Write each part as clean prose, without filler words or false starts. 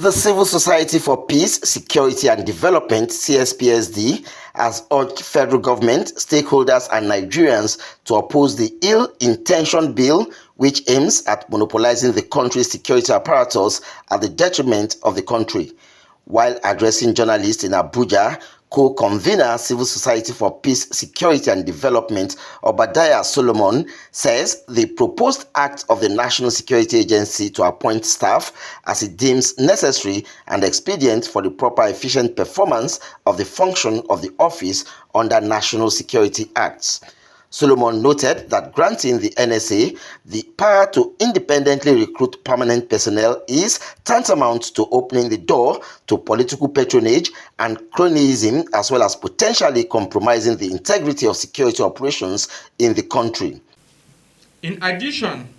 The Civil Society for Peace, Security and Development, Cspsd, has urged federal government, stakeholders and Nigerians to oppose the ill-intentioned bill which aims at monopolizing the country's security apparatus at the detriment of the country. While addressing journalists in Abuja, co-convener Civil Society for Peace, Security and Development, Obadiah Solomon, says the proposed act of the National Security Agency to appoint staff as it deems necessary and expedient for the proper efficient performance of the function of the office under National Security Acts. Solomon noted that granting the NSA the power to independently recruit permanent personnel is tantamount to opening the door to political patronage and cronyism, as well as potentially compromising the integrity of security operations in the country. In addition,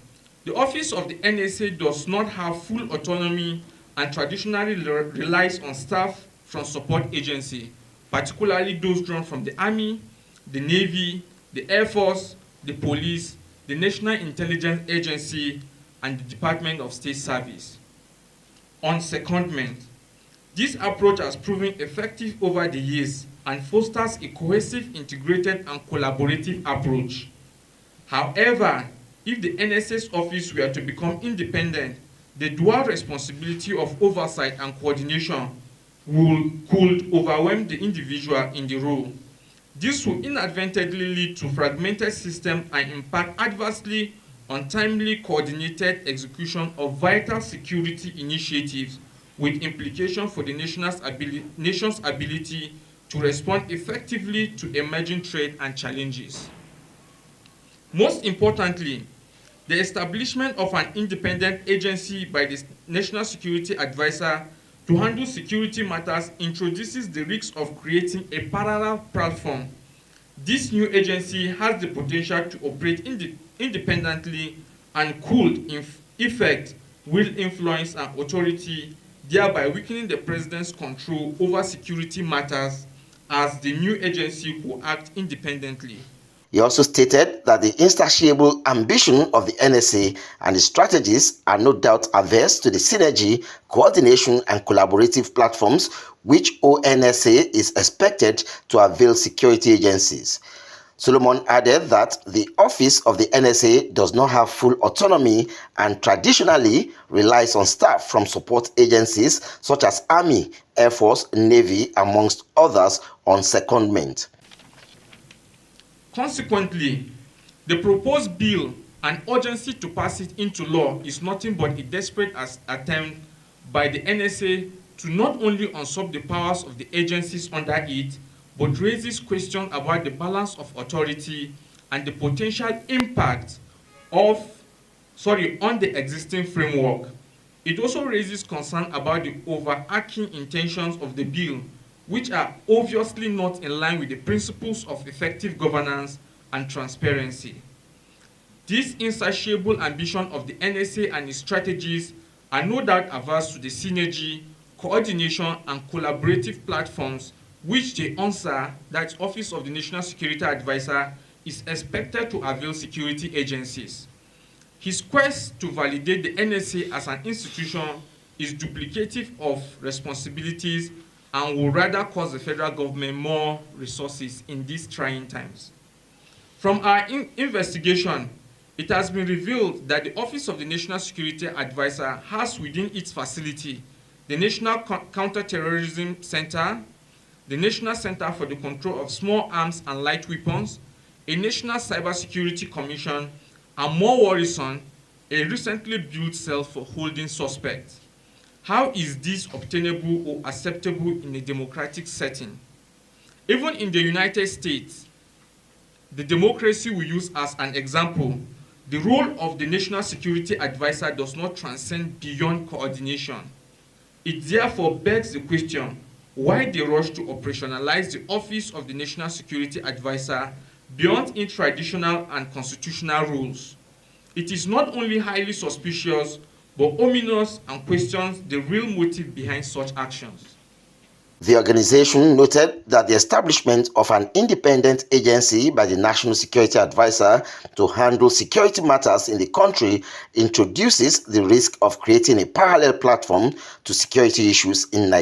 the office of the NSA does not have full autonomy and traditionally relies on staff from support agencies, particularly those drawn from the Army, the Navy, the Air Force, the Police, the National Intelligence Agency, and the Department of State Service. On secondment, this approach has proven effective over the years and fosters a cohesive, integrated, and collaborative approach. However, if the NSA's office were to become independent, the dual responsibility of oversight and coordination could overwhelm the individual in the role. This will inadvertently lead to fragmented systems and impact adversely on timely coordinated execution of vital security initiatives, with implications for the nation's ability to respond effectively to emerging threats and challenges. Most importantly, the establishment of an independent agency by the National Security Advisor to handle security matters introduces the risk of creating a parallel platform. This new agency has the potential to operate independently and could, in effect, wield influence and authority, thereby weakening the president's control over security matters, as the new agency will act independently. He also stated that the insatiable ambition of the NSA and its strategies are no doubt averse to the synergy, coordination, and collaborative platforms which ONSA is expected to avail security agencies. Solomon added that the office of the NSA does not have full autonomy and traditionally relies on staff from support agencies such as Army, Air Force, Navy, amongst others, on secondment. Consequently, the proposed bill and urgency to pass it into law is nothing but a desperate attempt by the NSA to not only usurp the powers of the agencies under it, but raises questions about the balance of authority and the potential impact on the existing framework. It also raises concern about the overarching intentions of the bill, which are obviously not in line with the principles of effective governance and transparency. This insatiable ambition of the NSA and its strategies are no doubt averse to the synergy, coordination, and collaborative platforms which they answer that Office of the National Security Advisor is expected to avail security agencies. His quest to validate the NSA as an institution is duplicative of responsibilities and will rather cost the federal government more resources in these trying times. From our investigation, it has been revealed that the Office of the National Security Advisor has within its facility the National Counterterrorism Center, the National Center for the Control of Small Arms and Light Weapons, a National Cybersecurity Commission, and more worrisome, a recently built cell for holding suspects. How is this obtainable or acceptable in a democratic setting? Even in the United States, the democracy we use as an example, the role of the National Security Advisor does not transcend beyond coordination. It therefore begs the question, why the rush to operationalize the Office of the National Security Advisor beyond its traditional and constitutional rules? It is not only highly suspicious, but ominous and questions the real motive behind such actions. The organization noted that the establishment of an independent agency by the National Security Advisor to handle security matters in the country introduces the risk of creating a parallel platform to security issues in Nigeria.